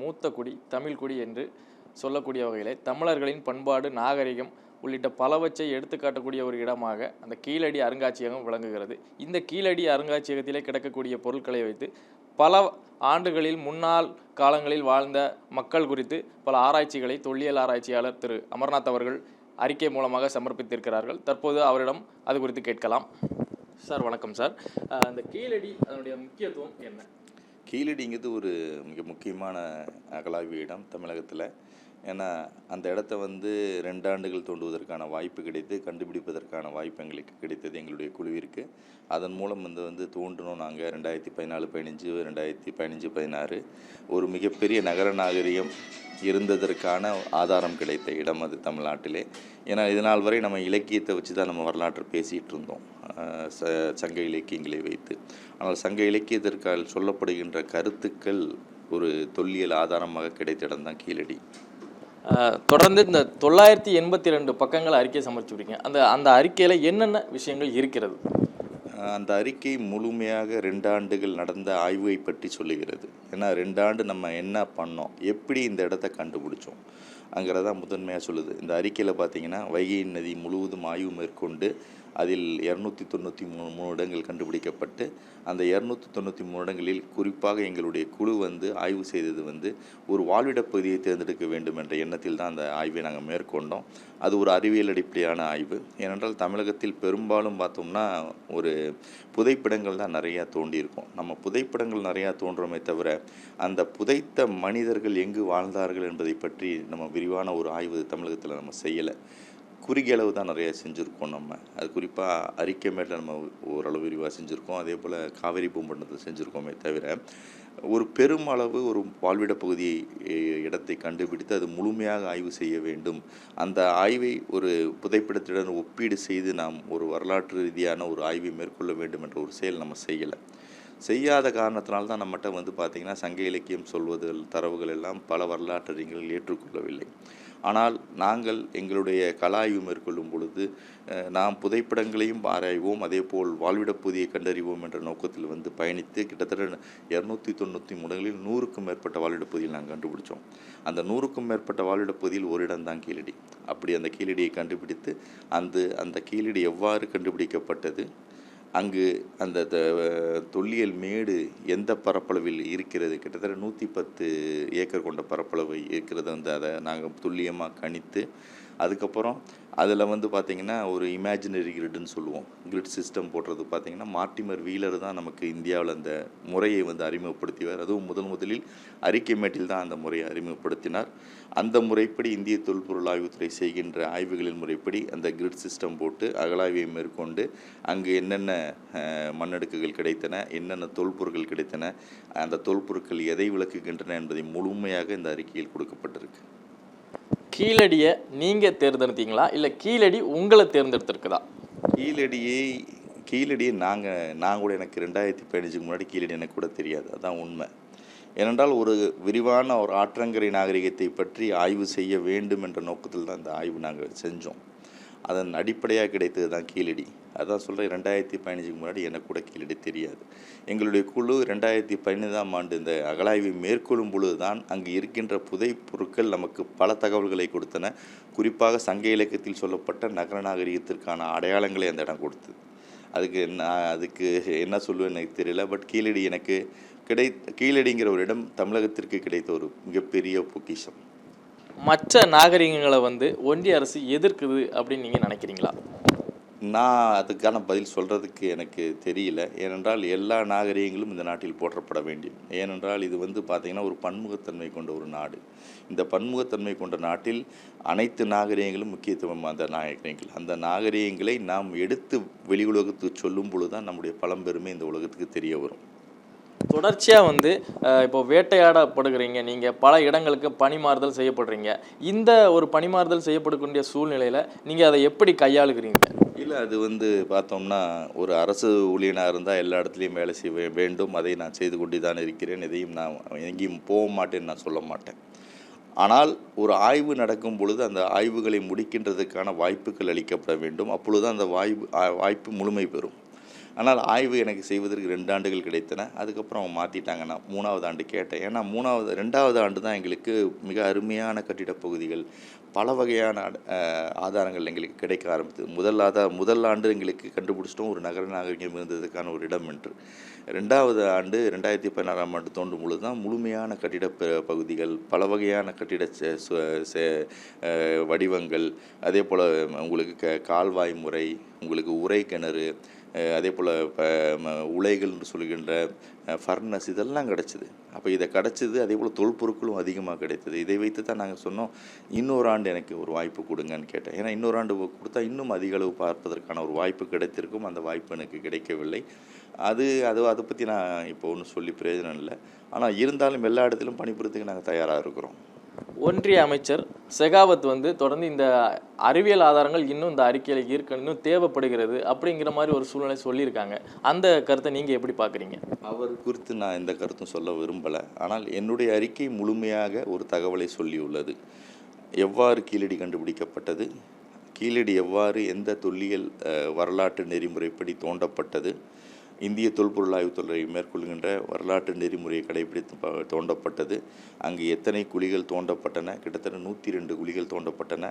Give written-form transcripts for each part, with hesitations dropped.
மூத்த குடி தமிழ் குடி என்று சொல்லக்கூடிய வகையிலே தமிழர்களின் பண்பாடு, நாகரிகம் உள்ளிட்ட பலவற்றை எடுத்துக்காட்டக்கூடிய ஒரு இடமாக அந்த கீழடி அருங்காட்சியகம் விளங்குகிறது. இந்த கீழடி அருங்காட்சியகத்திலே கிடக்கக்கூடிய பொருட்களை வைத்து பல ஆண்டுகளில் முன்னாள் காலங்களில் வாழ்ந்த மக்கள் குறித்து பல ஆராய்ச்சிகளை தொல்லியல் ஆராய்ச்சியாளர் திரு அமர்நாத் அவர்கள் அறிக்கை மூலமாக சமர்ப்பித்திருக்கிறார்கள். தற்போது அவரிடம் அது குறித்து கேட்கலாம். சார் வணக்கம் சார். அந்த கீழடி அதனுடைய முக்கியத்துவம் என்ன? கீழடிங்கிறது ஒரு மிக முக்கியமான அகழாய்வு இடம் தமிழகத்தில். ஏன்னா அந்த இடத்த 2 ஆண்டுகள் தோண்டுவதற்கான வாய்ப்பு கிடைத்து கண்டுபிடிப்பதற்கான வாய்ப்பு எங்களுக்கு கிடைத்தது எங்களுடைய குழுவிற்கு. அதன் மூலம் தோன்றணும். நாங்கள் 2014-15 2015-16 ஒரு மிகப்பெரிய நகர நாகரிகம் இருந்ததற்கான ஆதாரம் கிடைத்த இடம் அது தமிழ்நாட்டிலே. ஏன்னா இதனால் வரை நம்ம இலக்கியத்தை வச்சு தான் நம்ம வரலாற்றை பேசிகிட்டு இருந்தோம், சங்க இலக்கியங்களை வைத்து. ஆனால் சங்க இலக்கியத்திற்கால் சொல்லப்படுகின்ற கருத்துக்கள் ஒரு தொல்லியல் ஆதாரமாக கிடைத்த இடம் தான் கீழடி. தொடர்ந்து இந்த 982 பக்கங்கள் அறிக்கை சமர்ப்பிச்சிருக்கீங்க. அந்த அறிக்கையில் என்னென்ன விஷயங்கள் இருக்கிறது? அந்த அறிக்கை முழுமையாக 2 ஆண்டுகள் நடந்த ஆய்வை பற்றி சொல்லுகிறது. ஏன்னா 2 ஆண்டு நம்ம என்ன பண்ணோம், எப்படி இந்த இடத்த கண்டுபிடிச்சோம் அங்கிறதான் முதன்மையாக சொல்லுது. இந்த அறிக்கையில் பார்த்திங்கன்னா வைகை நதி முழுவதும் ஆய்வு மேற்கொண்டு அதில் 293 இடங்கள் கண்டுபிடிக்கப்பட்டு அந்த 293 இடங்களில் குறிப்பாக எங்களுடைய குழு ஆய்வு செய்தது ஒரு வாழ்விடப் பகுதியை தேர்ந்தெடுக்க வேண்டும் என்ற எண்ணத்தில் தான் அந்த ஆய்வை நாங்கள் மேற்கொண்டோம். அது ஒரு அறிவியல் அடிப்படையான ஆய்வு. ஏனென்றால் தமிழகத்தில் பெரும்பாலும் பார்த்தோம்னா ஒரு புதைப்பிடங்கள் தான் நிறையா தோண்டியிருக்கோம். நம்ம புதைப்பிடங்கள் நிறையா தோன்றோமே தவிர அந்த புதைத்த மனிதர்கள் எங்கு வாழ்ந்தார்கள் என்பதை பற்றி நம்ம விரிவான ஒரு ஆய்வு தமிழகத்தில் நம்ம செய்யலை. குறுகிய அளவு தான் நிறையா செஞ்சுருக்கோம். அது குறிப்பாக அரிக்கமேட்டில் நம்ம ஓரளவு விரிவாக செஞ்சுருக்கோம். அதே போல் காவேரி பூம்பட்டினத்தை செஞ்சுருக்கோமே தவிர ஒரு பெருமளவு ஒரு வாழ்விட பகுதி இடத்தை கண்டுபிடித்து அது முழுமையாக ஆய்வு செய்ய வேண்டும். அந்த ஆய்வை ஒரு புதைப்பிடத்துடன் ஒப்பீடு செய்து நாம் ஒரு வரலாற்று ரீதியான ஒரு ஆய்வை மேற்கொள்ள வேண்டும் என்ற ஒரு செயல் நம்ம செய்யாத காரணத்தினால்தான் நம்மகிட்ட பார்த்திங்கன்னா சங்க இலக்கியம் சொல்வது தரவுகள் எல்லாம் பல வரலாற்றறிஞர்கள் ஏற்றுக்கொள்ளவில்லை. ஆனால் நாங்கள் எங்களுடைய கலாய்வு மேற்கொள்ளும் பொழுது நாம் புதைப்படங்களையும் ஆராய்வோம், அதே போல் வாழ்விடப் பகுதியை கண்டறிவோம் என்ற நோக்கத்தில் பயணித்து கிட்டத்தட்ட 293 இடங்களில் 100க்கும் மேற்பட்ட வாழ்விடப் பகுதியில் நாங்கள் கண்டுபிடிச்சோம். அந்த 100க்கும் மேற்பட்ட வாழ்விடப் பகுதியில் ஒரு இடம் தான் கீழடி. அப்படி அந்த கீழடியை கண்டுபிடித்து அந்த கீழடி எவ்வாறு கண்டுபிடிக்கப்பட்டது, அங்கு அந்த தொல்லியல் மேடு எந்த பரப்பளவில் இருக்கிறது, கிட்டத்தட்ட 110 ஏக்கர் கொண்ட பரப்பளவு இருக்கிறது. அதை நாங்கள் துல்லியமாக கணித்து அதுக்கப்புறம் அதில் பார்த்திங்கன்னா ஒரு இமேஜினரி கிரிட்னு சொல்லுவோம். கிரிட் சிஸ்டம் போடுறது பார்த்திங்கன்னா மார்ட்டிமர் வீலர் தான் நமக்கு இந்தியாவில் அந்த முறையை அறிமுகப்படுத்தினார். அதுவும் முதலில் அரிக்கமேட்டில் தான் அந்த முறையை அறிமுகப்படுத்தினார். அந்த முறைப்படி இந்திய தொல்பொருள் ஆய்வுத்துறை செய்கின்ற ஆய்வுகளின் முறைப்படி அந்த கிரிட் சிஸ்டம் போட்டு அகழாய்வை மேற்கொண்டு அங்கு என்னென்ன மண்ணடுக்குகள் கிடைத்தன, என்னென்ன தொல்பொருட்கள் கிடைத்தன, அந்த தொல்பொருட்கள் எதை விளக்குகின்றன என்பதை முழுமையாக இந்த அறிக்கையில் கொடுக்கப்பட்டிருக்கு. கீழடியை நீங்கள் தேர்ந்தெடுத்தீங்களா இல்லை கீழடி உங்களை தேர்ந்தெடுத்திருக்குதா? கீழடியை நான் கூட எனக்கு 2015 முன்னாடி கீழடி எனக்கு கூட தெரியாது. அதுதான் உண்மை. ஏனென்றால் ஒரு விரிவான ஒரு ஆற்றங்கரை நாகரிகத்தை பற்றி ஆய்வு செய்ய வேண்டும் என்ற நோக்கத்தில் தான் இந்த ஆய்வு நாங்கள் செஞ்சோம். அதன் அடிப்படையாக கிடைத்தது தான் கீழடி. அதான் சொல்கிறேன், 2015 முன்னாடி எனக்கு கூட கீழடி தெரியாது. எங்களுடைய குழு 2015ஆம் ஆண்டு இந்த அகழாய்வை மேற்கொள்ளும் பொழுது தான் அங்கு இருக்கின்ற புதை பொருட்கள் நமக்கு பல தகவல்களை கொடுத்தன. குறிப்பாக சங்க இலக்கியத்தில் சொல்லப்பட்ட நகர நாகரிகத்திற்கான அடையாளங்களை அந்த இடம் கொடுத்தது. அதுக்கு என்ன சொல்லுவேன்னு எனக்கு தெரியல. பட் கீழடிங்கிற ஒரு இடம் தமிழகத்திற்கு கிடைத்த ஒரு மிகப்பெரிய பொக்கிஷம். மற்ற நாகரிகங்களை ஒன்றிய அரசு எதிர்க்குது அப்படின்னு நீங்கள் நினைக்கிறீங்களா? நான் அதுக்கான பதில் சொல்கிறதுக்கு எனக்கு தெரியல. ஏனென்றால் எல்லா நாகரிகங்களும் இந்த நாட்டில் போற்றப்பட வேண்டும். ஏனென்றால் இது பார்த்திங்கன்னா ஒரு பன்முகத்தன்மை கொண்ட ஒரு நாடு. இந்த பன்முகத்தன்மை கொண்ட நாட்டில் அனைத்து நாகரிகங்களும் முக்கியத்துவம். அந்த நாகரிகங்களை நாம் எடுத்து வெளி உலகத்துக்கு சொல்லும் பொழுது தான் நம்முடைய பழம்பெருமை இந்த உலகத்துக்கு தெரிய வரும். தொடர்ச்சியாக இப்போ வேட்டையாடப்படுகிறீங்க, நீங்கள் பல இடங்களுக்கு பணிமாறுதல் செய்யப்படுறீங்க. இந்த ஒரு பணிமாறுதல் செய்யப்படக்கூடிய சூழ்நிலையில் நீங்கள் அதை எப்படி கையாளுகிறீங்க? இல்லை, அது பார்த்தோம்னா ஒரு அரசு ஊழியனாக இருந்தால் எல்லா இடத்துலையும் வேலை செய்ய வேண்டும். அதை நான் செய்து கொண்டு தான் இருக்கிறேன். எதையும் நான் எங்கேயும் போக மாட்டேன்னு நான் சொல்ல மாட்டேன். ஆனால் ஒரு ஆய்வு நடக்கும் பொழுது அந்த ஆய்வுகளை முடிக்கின்றதுக்கான வாய்ப்புகள் அளிக்கப்பட வேண்டும். அப்பொழுது அந்த வாய்ப்பு முழுமை பெறும். ஆனால் ஆய்வு எனக்கு செய்வதற்கு 2 ஆண்டுகள் கிடைத்தன. அதுக்கப்புறம் அவங்க மாற்றிட்டாங்க. நான் 3வது ஆண்டு கேட்டேன். ஏன்னா 2வது ஆண்டு தான் எங்களுக்கு மிக அருமையான கட்டிடப் பகுதிகள், பல வகையான ஆதாரங்கள் எங்களுக்கு கிடைக்க ஆரம்பித்தது. முதல் ஆண்டு எங்களுக்கு கண்டுபிடிச்சிட்டோம் ஒரு நகர நாகரிகம் இருந்ததுக்கான ஒரு இடம் என்று. 2வது ஆண்டு 2016ஆம் ஆண்டு தோன்றும் பொழுது தான் முழுமையான கட்டிட பகுதிகள், பல வகையான கட்டிட வடிவங்கள், அதே போல் உங்களுக்கு கால்வாய் முறை, உங்களுக்கு உறை கிணறு, அதே போல் உலைகள் என்று சொல்கின்ற ஃபர்னஸ், இதெல்லாம் கிடச்சிது. அப்போ இதை கிடச்சிது. அதே போல் தொல்பொருட்களும் அதிகமாக கிடைத்தது. இதை வைத்து தான் நாங்கள் சொன்னோம், இன்னொரு ஆண்டு எனக்கு ஒரு வாய்ப்பு கொடுங்கன்னு கேட்டேன். ஏன்னா இன்னொரு ஆண்டு கொடுத்தா இன்னும் அதிக அளவு பார்ப்பதற்கான ஒரு வாய்ப்பு கிடைத்திருக்கும். அந்த வாய்ப்பு எனக்கு கிடைக்கவில்லை. அதை பற்றி நான் இப்போ ஒன்றும் சொல்லி பிரயோஜனம் இல்லை. ஆனால் இருந்தாலும் எல்லா இடத்திலும் பணிபுரியத்துக்கு நாங்கள் தயாராக இருக்கிறோம். ஒன்றிய அமைச்சர் செகாவத் தொடர்ந்து இந்த அறிவியல் ஆதாரங்கள் இன்னும் இந்த அறிக்கையில் இன்னும் தேவைப்படுகிறது அப்படிங்கிற மாதிரி ஒரு சூழ்நிலை சொல்லியிருக்காங்க. அந்த கருத்தை நீங்கள் எப்படி பார்க்குறீங்க? அவர் குறித்து நான் எந்த கருத்தும் சொல்ல விரும்பலை. ஆனால் என்னுடைய அறிக்கை முழுமையாக ஒரு தகவலை சொல்லியுள்ளது. எவ்வாறு கீழடி கண்டுபிடிக்கப்பட்டது, கீழடி எவ்வாறு எந்த தொல்லியல் வரலாற்று நெறிமுறைப்படி தோண்டப்பட்டது, இந்திய தொல்பொருள் ஆய்வுத்துறை மேற்கொள்கின்ற வரலாற்று நெறிமுறையை கடைபிடித்து தோண்டப்பட்டது, அங்கு எத்தனை குழிகள் தோண்டப்பட்டன, கிட்டத்தட்ட 102 குழிகள் தோண்டப்பட்டன,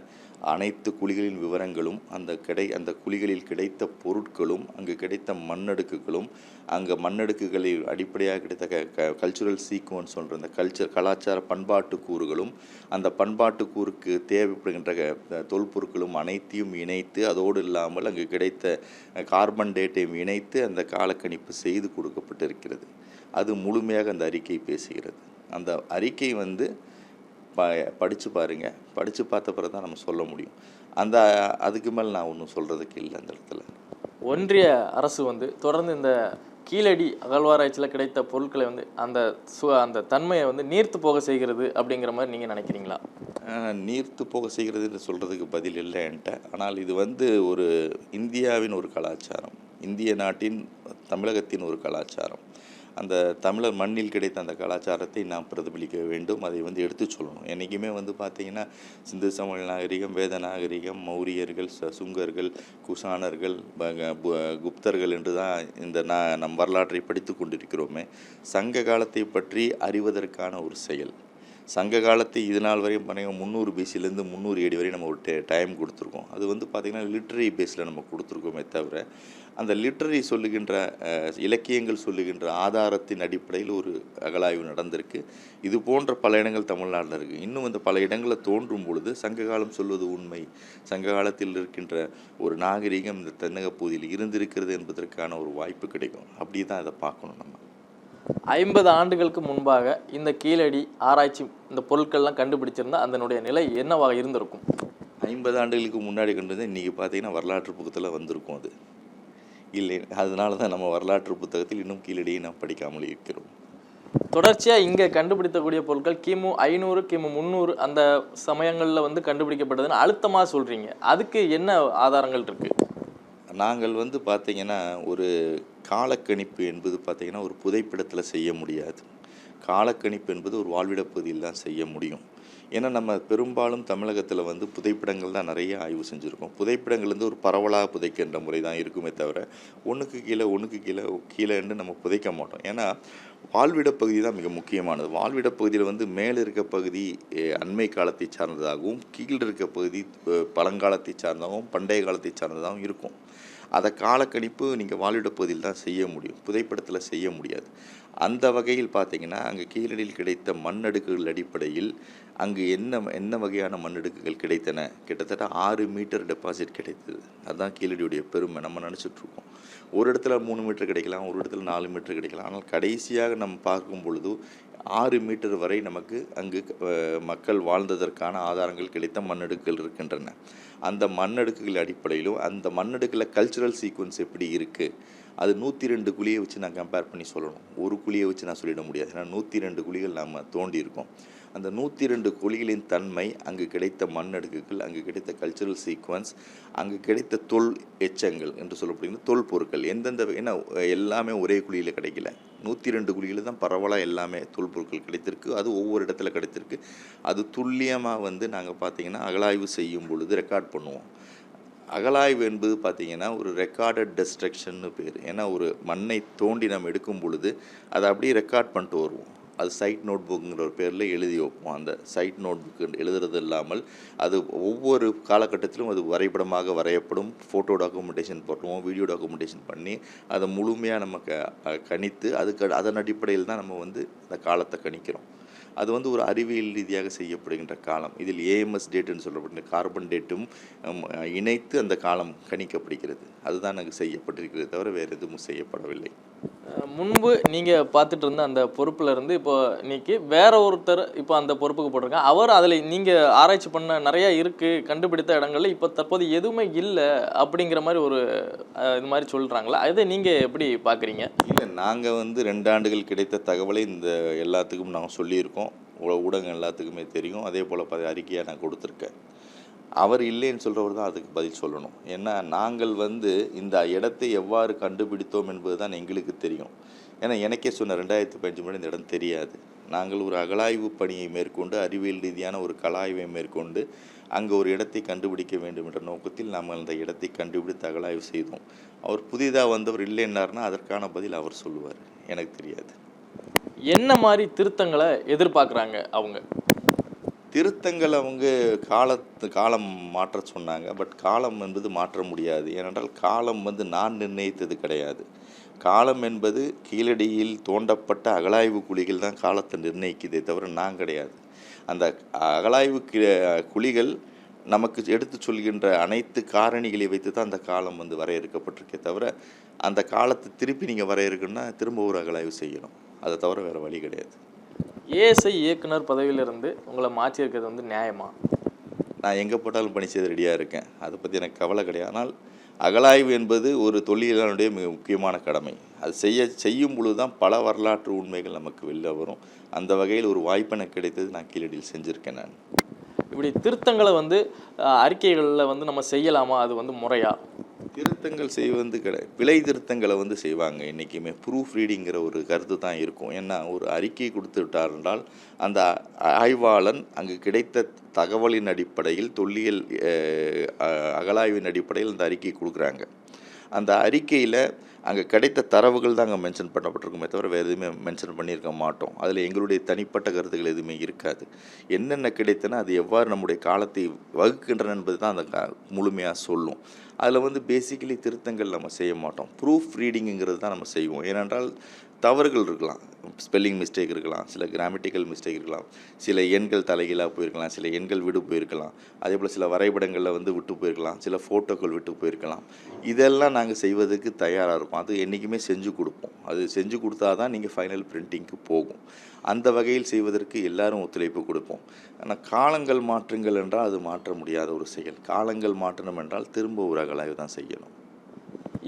அனைத்து குழிகளின் விவரங்களும், அந்த குழிகளில் கிடைத்த பொருட்களும், அங்கு கிடைத்த மண்ணடுக்குகளும், அங்கே மண்ணடுக்குகளில் அடிப்படையாக கிடைத்த கல்ச்சுரல் சீக்வன்ஸ் சொல்கிற அந்த கலாச்சார பண்பாட்டு கூறுகளும், அந்த பண்பாட்டு கூறுக்கு தேவைப்படுகின்ற தொல்பொருட்களும் அனைத்தையும் இணைத்து, அதோடு இல்லாமல் அங்கு கிடைத்த கார்பன் டேட்டையும் இணைத்து அந்த காலக்கணிப்பு செய்து கொடுக்கப்பட்டிருக்கிறது. அது முழுமையாக அந்த அறிக்கை பேசுகிறது. அந்த அறிக்கை படித்து பாருங்கள். படித்து பார்த்த பிறகு தான் நம்ம சொல்ல முடியும். அதுக்கு மேலே நான் ஒன்றும் சொல்கிறதுக்கு இல்லை. அந்த இடத்துல ஒன்றிய அரசு தொடர்ந்து இந்த கீழடி அகழ்வாராய்ச்சியில் கிடைத்த பொருட்களை அந்த தன்மையை நீர்த்து போக செய்கிறது அப்படிங்கிற மாதிரி நீங்கள் நினைக்கிறீங்களா? நீர்த்து போக செய்கிறதுன்னு சொல்கிறதுக்கு பதில் இல்லை என்கிட்ட. ஆனால் இது ஒரு இந்தியாவின் ஒரு கலாச்சாரம், இந்திய நாட்டின் தமிழகத்தின் ஒரு கலாச்சாரம். அந்த தமிழர் மண்ணில் கிடைத்த அந்த கலாச்சாரத்தை நாம் பிரதிபலிக்க வேண்டும். அதை எடுத்து சொல்லணும். என்றைக்குமே பார்த்திங்கன்னா சிந்து சமவெளி நாகரிகம், வேத நாகரிகம், மௌரியர்கள், சுங்கர்கள், குஷானர்கள், குப்தர்கள் என்று தான் நம் வரலாற்றை படித்து கொண்டிருக்கிறோமே. சங்க காலத்தை பற்றி அறிவதற்கான ஒரு செயல். சங்க காலத்தை இது நாள் வரையும் பார்த்தீங்கன்னா 300 பிசிலேருந்து 300 AD வரை நம்ம ஒரு டைம் கொடுத்துருக்கோம். அது பார்த்திங்கன்னா லிட்ரரி பேஸில் நம்ம கொடுத்துருக்கோமே தவிர, அந்த லிட்ரரி சொல்லுகின்ற இலக்கியங்கள் சொல்லுகின்ற ஆதாரத்தின் அடிப்படையில் ஒரு அகழாய்வு நடந்திருக்கு. இது போன்ற பல இடங்கள் தமிழ்நாட்டில் இருக்குது. இன்னும் பல இடங்களில் தோன்றும் பொழுது சங்க காலம் சொல்வது உண்மை, சங்க காலத்தில் இருக்கின்ற ஒரு நாகரிகம் இந்த தென்னக பகுதியில் இருந்திருக்கிறது என்பதற்கான ஒரு வாய்ப்பு கிடைக்கும். அப்படி தான் இதை பார்க்கணும். நம்ம 50 ஆண்டுகளுக்கு முன்பாக இந்த கீழடி ஆராய்ச்சி இந்த பொருட்கள்லாம் கண்டுபிடிச்சிருந்தா அதனுடைய நிலை என்னவாக இருந்திருக்கும்? 50 ஆண்டுகளுக்கு முன்னாடி கண்டது இன்றைக்கி பார்த்தீங்கன்னா வரலாற்று புத்தகத்தில் வந்திருக்கும். அது இல்லை, அதனால தான் நம்ம வரலாற்று புத்தகத்தில் இன்னும் கீழடியை நாம் படிக்காமல் இருக்கிறோம். தொடர்ச்சியாக இங்கே கண்டுபிடிக்கக்கூடிய பொருட்கள் கிமு 500 கிமு 300 அந்த சமயங்களில் கண்டுபிடிக்கப்பட்டதுன்னு அழுத்தமாக சொல்கிறீங்க. அதுக்கு என்ன ஆதாரங்கள் இருக்குது? நாங்கள் பார்த்திங்கன்னா ஒரு காலக்கணிப்பு என்பது பார்த்திங்கன்னா ஒரு புதைப்பிடத்தில் செய்ய முடியாது. காலக்கணிப்பு என்பது ஒரு வாழ்விடப் பகுதியில் தான் செய்ய முடியும். ஏன்னா நம்ம பெரும்பாலும் தமிழகத்தில் புதைப்பிடங்கள் தான் நிறைய ஆய்வு செஞ்சுருக்கோம். புதைப்பிடங்கள் ஒரு பரவலாக புதைக்கின்ற முறை தான் இருக்குமே தவிர ஒன்றுக்கு கீழே என்று நம்ம புதைக்க மாட்டோம். ஏன்னா வாழ்விடப் பகுதி தான் மிக முக்கியமானது. வாழ்விடப் பகுதியில் மேலே இருக்க பகுதி அண்மை காலத்தை சார்ந்ததாகவும், கீழே இருக்க பகுதி பழங்காலத்தை சார்ந்ததாகவும், பண்டைய காலத்தை சார்ந்ததாகவும் இருக்கும். அதை காலக்கணிப்பு நீங்கள் வாழ்விடப் பகுதியில் தான் செய்ய முடியும், புதைப்படத்தில் செய்ய முடியாது. அந்த வகையில் பார்த்திங்கன்னா அங்கே கீழடியில் கிடைத்த மண்ணடுக்குகள் அடிப்படையில் அங்கு என்ன வகையான மண்ணடுக்குகள் கிடைத்தன, கிட்டத்தட்ட 6 மீட்டர் டெபாசிட் கிடைத்தது. அதுதான் கீழடியுடைய பெருமை. நம்ம நினச்சிட்ருக்கோம் ஒரு இடத்துல 3 மீட்டர் கிடைக்கலாம், ஒரு இடத்துல 4 மீட்டர் கிடைக்கலாம். ஆனால் கடைசியாக நம்ம பார்க்கும் பொழுது 6 மீட்டர் வரை நமக்கு அங்கு மக்கள் வாழ்ந்ததற்கான ஆதாரங்கள் கிடைத்த மண்ணடுக்குகள் இருக்கின்றன. அந்த மண்ணடுக்குகள் அடிப்படையிலும் அந்த மண்ணடுக்கில் கல்ச்சுரல் சீக்வன்ஸ் எப்படி இருக்குது, அது 102 குழியை வச்சு நான் கம்பேர் பண்ணி சொல்லணும். ஒரு குழியை வச்சு நான் சொல்லிட முடியாது. ஏன்னா 102 குழிகள் நம்ம தோண்டியிருக்கோம். அந்த 102 குழிகளின் தன்மை, அங்கு கிடைத்த மண்ணடுக்குகள், அங்கு கிடைத்த கல்ச்சுரல் சீக்வன்ஸ், அங்கு கிடைத்த தொல் எச்சங்கள் என்று சொல்லப்படுகிற தொல் பொருட்கள் ஏன்னா எல்லாமே ஒரே குழியில் கிடைக்கல. 102 குழியில் தான் பரவலாக எல்லாமே தொல் பொருட்கள் கிடைத்திருக்கு. அது ஒவ்வொரு இடத்துல கிடைத்திருக்கு. அது துல்லியமாக நாங்கள் பார்த்திங்கன்னா அகழாய்வு செய்யும் பொழுது ரெக்கார்ட் பண்ணுவோம். அகழாய்வு என்பது பார்த்தீங்கன்னா ஒரு ரெக்கார்டட் டெஸ்ட்ரக்ஷன்னு பேர். ஏன்னா ஒரு மண்ணை தோண்டி நம்ம எடுக்கும் பொழுது அதை அப்படியே ரெக்கார்ட் பண்ணிட்டு வருவோம். அது சைட் நோட் புக்குங்கிற ஒரு பேரில் எழுதி வைப்போம். அந்த சைட் நோட் புக்கு எழுதுறது இல்லாமல் அது ஒவ்வொரு காலகட்டத்திலும் அது வரைபடமாக வரையப்படும். ஃபோட்டோ டாக்குமெண்டேஷன் போட்டுருவோம், வீடியோ டாக்குமெண்டேஷன் பண்ணி அதை முழுமையாக நம்ம கணித்து அதன் அடிப்படையில் தான் நம்ம வந்து அந்த காலத்தை கணிக்கிறோம். அது வந்து ஒரு அறிவியல் ரீதியாக செய்யப்படுகின்ற காலம். இதில் ஏஎம்எஸ் டேட்டுன்னு சொல்லப்படுகிற கார்பன் டேட்டும் இணைத்து அந்த காலம் கணிக்கப்படுகிறது. அதுதான் எனக்கு செய்யப்பட்டிருக்கிறது தவிர வேறு எதுவும் செய்யப்படவில்லை. முன்பு நீங்கள் பார்த்துட்டு இருந்த அந்த பொறுப்பில் இருந்து இப்போ இன்னைக்கு வேற ஒருத்தர் இப்போ அந்த பொறுப்புக்கு போட்டிருக்காங்க. அவர் அதில் நீங்கள் ஆராய்ச்சி பண்ண நிறையா இருக்குது, கண்டுபிடித்த இடங்கள்ல இப்போ தற்போது எதுவுமே இல்லை அப்படிங்கிற மாதிரி ஒரு இது மாதிரி சொல்கிறாங்களா? அதை நீங்கள் எப்படி பார்க்குறீங்க? இல்லை, நாங்கள் வந்து 2 ஆண்டுகள் கிடைத்த தகவலை இந்த எல்லாத்துக்கும் நாங்கள் சொல்லியிருக்கோம். ஊடகம் எல்லாத்துக்குமே தெரியும். அதே போல் அறிக்கையாக நான் கொடுத்துருக்கேன். அவர் இல்லைன்னு சொல்கிறவர் தான் அதுக்கு பதில் சொல்லணும். ஏன்னா நாங்கள் வந்து இந்த இடத்தை எவ்வாறு கண்டுபிடித்தோம் என்பது தான் எங்களுக்கு தெரியும். ஏன்னா எனக்கே சொன்ன 2015 முன்னாடி இந்த இடம் தெரியாது. நாங்கள் ஒரு அகழாய்வு பணியை மேற்கொண்டு அறிவியல் ரீதியான ஒரு கலாய்வை மேற்கொண்டு அங்கே ஒரு இடத்தை கண்டுபிடிக்க வேண்டும் என்ற நோக்கத்தில் நாம் அந்த இடத்தை கண்டுபிடித்து அகழாய்வு செய்தோம். அவர் புதிதாக வந்தவர் இல்லைன்னார்னா அதற்கான பதில் அவர் சொல்லுவார். எனக்கு தெரியாது. என்ன மாதிரி திருத்தங்களை எதிர்பார்க்குறாங்க அவங்க? திருத்தங்கள் அவங்க காலம் மாற்ற சொன்னாங்க. பட் காலம் என்பது மாற்ற முடியாது. ஏனென்றால் காலம் வந்து நான் நிர்ணயித்தது கிடையாது. காலம் என்பது கீழடியில் தோண்டப்பட்ட அகழாய்வு குழிகள் தான் காலத்தை நிர்ணயிக்குதே தவிர நான் கிடையாது. அந்த அகழாய்வு குழிகள் நமக்கு எடுத்து சொல்கின்ற அனைத்து காரணிகளை வைத்து தான் அந்த காலம் வந்து வரையறுக்கப்பட்டிருக்கே தவிர அந்த காலத்தை திருப்பி நீங்கள் வரையறுக்கணும்னா திரும்ப ஒரு அகழாய்வு செய்யணும். அதை தவிர வேறு வழி கிடையாது. ஏஎஸ்ஐ இயக்குனர் பதவியிலிருந்து உங்களை மாற்றி இருக்கிறது வந்து நியாயமா? நான் எங்கே போட்டாலும் பணி செய்து ரெடியாக இருக்கேன். அதை பற்றி எனக்கு கவலை கிடையாது. ஆனால் அகழாய்வு என்பது ஒரு தொழிலாளனுடைய மிக முக்கியமான கடமை. அது செய்யும் பொழுது தான் பல வரலாற்று உண்மைகள் நமக்கு வெளில வரும். அந்த வகையில் ஒரு வாய்ப்பு எனக்கு கிடைத்தது. நான் கீழடியில் செஞ்சுருக்கேன். நான் இப்படி திருத்தங்களை வந்து அறிக்கைகளில் வந்து நம்ம செய்யலாமா? அது வந்து முறையா? திருத்தங்கள் செய்வது கிடையாது. பிழை திருத்தங்களை வந்து செய்வாங்க. என்றைக்குமே ப்ரூஃப் ரீடிங்கிற ஒரு கருத்து தான் இருக்கும். ஏன்னா ஒரு அறிக்கை கொடுத்து விட்டார் என்றால் அந்த ஆய்வாளன் அங்கு கிடைத்த தகவலின் அடிப்படையில் தொல்லியல் அகழாய்வின் அடிப்படையில் அந்த அறிக்கை கொடுக்குறாங்க. அந்த அறிக்கையில் அங்கே கிடைத்த தரவுகள் தான் அங்கே மென்ஷன் பண்ணப்பட்டிருக்குமே தவிர வேறு எதுவுமே மென்ஷன் பண்ணியிருக்க மாட்டோம். அதில் எங்களுடைய தனிப்பட்ட கருத்துக்கள் எதுவுமே இருக்காது. என்னென்ன கிடைத்தனா அது எவ்வாறு நம்முடைய காலத்தை வகுக்கின்றன என்பது தான் அந்த முழுமையாக சொல்லும். அதில் வந்து பேசிக்கலி திருத்தங்கள் நம்ம செய்ய மாட்டோம். ப்ரூஃப் ரீடிங்குங்கிறது தான் நம்ம செய்வோம். ஏனென்றால் தவறுகள் இருக்கலாம், ஸ்பெல்லிங் மிஸ்டேக் இருக்கலாம், சில கிராமட்டிக்கல் மிஸ்டேக் இருக்கலாம், சில எண்கள் தலைகீழாக போயிருக்கலாம், சில எண்கள் விட்டு போயிருக்கலாம், அதே போல் சில வரைபடங்களில் வந்து விட்டு போயிருக்கலாம், சில ஃபோட்டோக்கள் விட்டு போயிருக்கலாம். இதெல்லாம் நாங்கள் செய்வதற்கு தயாராக இருப்போம். அது என்றைக்குமே செஞ்சு கொடுப்போம். அது செஞ்சு கொடுத்தா தான் நீங்கள் ஃபைனல் பிரிண்டிங்க்கு போகும். அந்த வகையில் செய்வதற்கு எல்லாரும் ஒத்துழைப்பு கொடுப்போம். ஆனால் காலங்கள் மாற்றுங்கள் என்றால் அது மாற்ற முடியாத ஒரு செயல். காலங்கள் மாற்றணும் என்றால் திரும்ப ஒரு அகழாய்வு தான் செய்யணும்.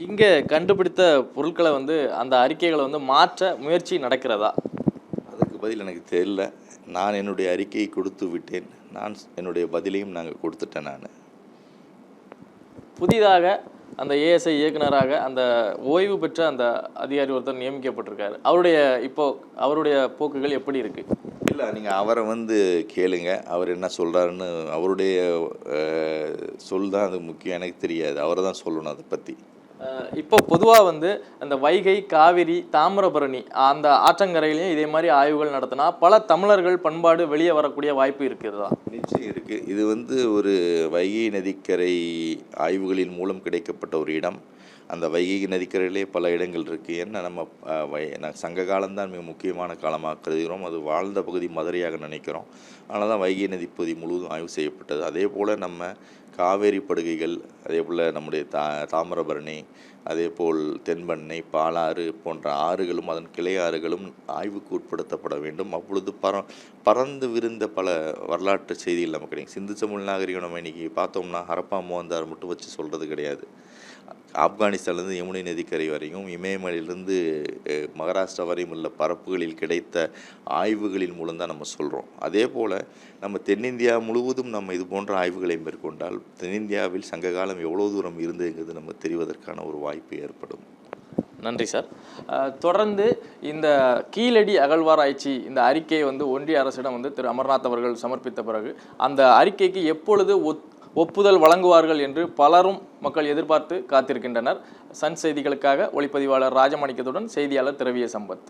இங்கே கண்டுபிடித்த பொருட்களை வந்து அந்த அறிக்கைகளை வந்து மாற்ற முயற்சி நடக்கிறதா? அதுக்கு பதில் எனக்கு தெரியல. நான் என்னுடைய அறிக்கையை கொடுத்து விட்டேன். என்னுடைய பதிலையும் நாங்கள் கொடுத்துட்டேன். நான் புதிதாக அந்த ஏஎஸ்ஐ இயக்குனராக அந்த ஓய்வு பெற்ற அந்த அதிகாரி ஒருத்தர் நியமிக்கப்பட்டிருக்காரு. அவருடைய போக்குகள் எப்படி இருக்கு? இல்லை, நீங்கள் அவரை வந்து கேளுங்க. அவர் என்ன சொல்கிறாருன்னு. அவருடைய சொல் தான் அது முக்கியம். எனக்கு தெரியாது. அவரை தான் சொல்லணும் அதை பற்றி. இப்போ பொதுவாக வந்து அந்த வைகை, காவிரி, தாமிரபரணி அந்த ஆற்றங்கரையிலையும் இதே மாதிரி ஆய்வுகள் நடத்தினா பல தமிழர்கள் பண்பாடு வெளியே வரக்கூடிய வாய்ப்பு இருக்கிறதா? நிச்சயம் இருக்குது. இது வந்து ஒரு வைகை நதிக்கரை ஆய்வுகளின் மூலம் கிடைக்கப்பட்ட ஒரு இடம். அந்த வைகை நதிக்கரையிலே பல இடங்கள் இருக்குது. ஏன்னா நம்ம சங்க காலம்தான் மிக முக்கியமான காலமாக கருதுகிறோம். அது வாழ்ந்த பகுதி மதுரையாக நினைக்கிறோம். அதனால தான் வைகை நதி பகுதி முழுவதும் ஆய்வு செய்யப்பட்டது. அதே போல் நம்ம காவேரி படுகைகள், அதே போல் நம்முடைய தாமிரபரணி, அதே போல் தென்பண்ணை, பாலாறு போன்ற ஆறுகளும் அதன் கிளை ஆறுகளும் ஆய்வுக்கு உட்படுத்தப்பட வேண்டும். அப்பொழுது பறந்து விரிந்த பல வரலாற்று செய்திகள் நமக்கு கிடைக்கும். சிந்து சமூக நாகரிகம் நம்ம இன்றைக்கி பார்த்தோம்னா ஹரப்பா மோகந்தார் மட்டும் வச்சு சொல்கிறது கிடையாது. ஆப்கானிஸ்தான்லேருந்து யமுனை நதிக்கரை வரையும், இமயமலையிலிருந்து மகாராஷ்டிரா வரையும் உள்ள பரப்புகளில் கிடைத்த ஆய்வுகளின் மூலம் தான் நம்ம சொல்கிறோம். அதே போல் நம்ம தென்னிந்தியா முழுவதும் நம்ம இது போன்ற ஆய்வுகளை மேற்கொண்டால் தென்னிந்தியாவில் சங்ககாலம் எவ்வளோ தூரம் இருந்ததுங்கிறது நம்ம தெரிவதற்கான ஒரு வாய்ப்பு ஏற்படும். நன்றி சார். தொடர்ந்து இந்த கீழடி அகழ்வாராய்ச்சி இந்த அறிக்கையை வந்து ஒன்றிய அரசிடம் வந்து திரு அமர்நாத் அவர்கள் சமர்ப்பித்த பிறகு அந்த அறிக்கைக்கு எப்பொழுது ஒப்புதல் வழங்குவார்கள் என்று பலரும் மக்கள் எதிர்பார்த்து காத்திருக்கின்றனர். சன் செய்திகளுக்காக ஒளிப்பதிவாளர் ராஜமாணிக்கத்துடன் செய்தியாளர் திரவிய சம்பத்.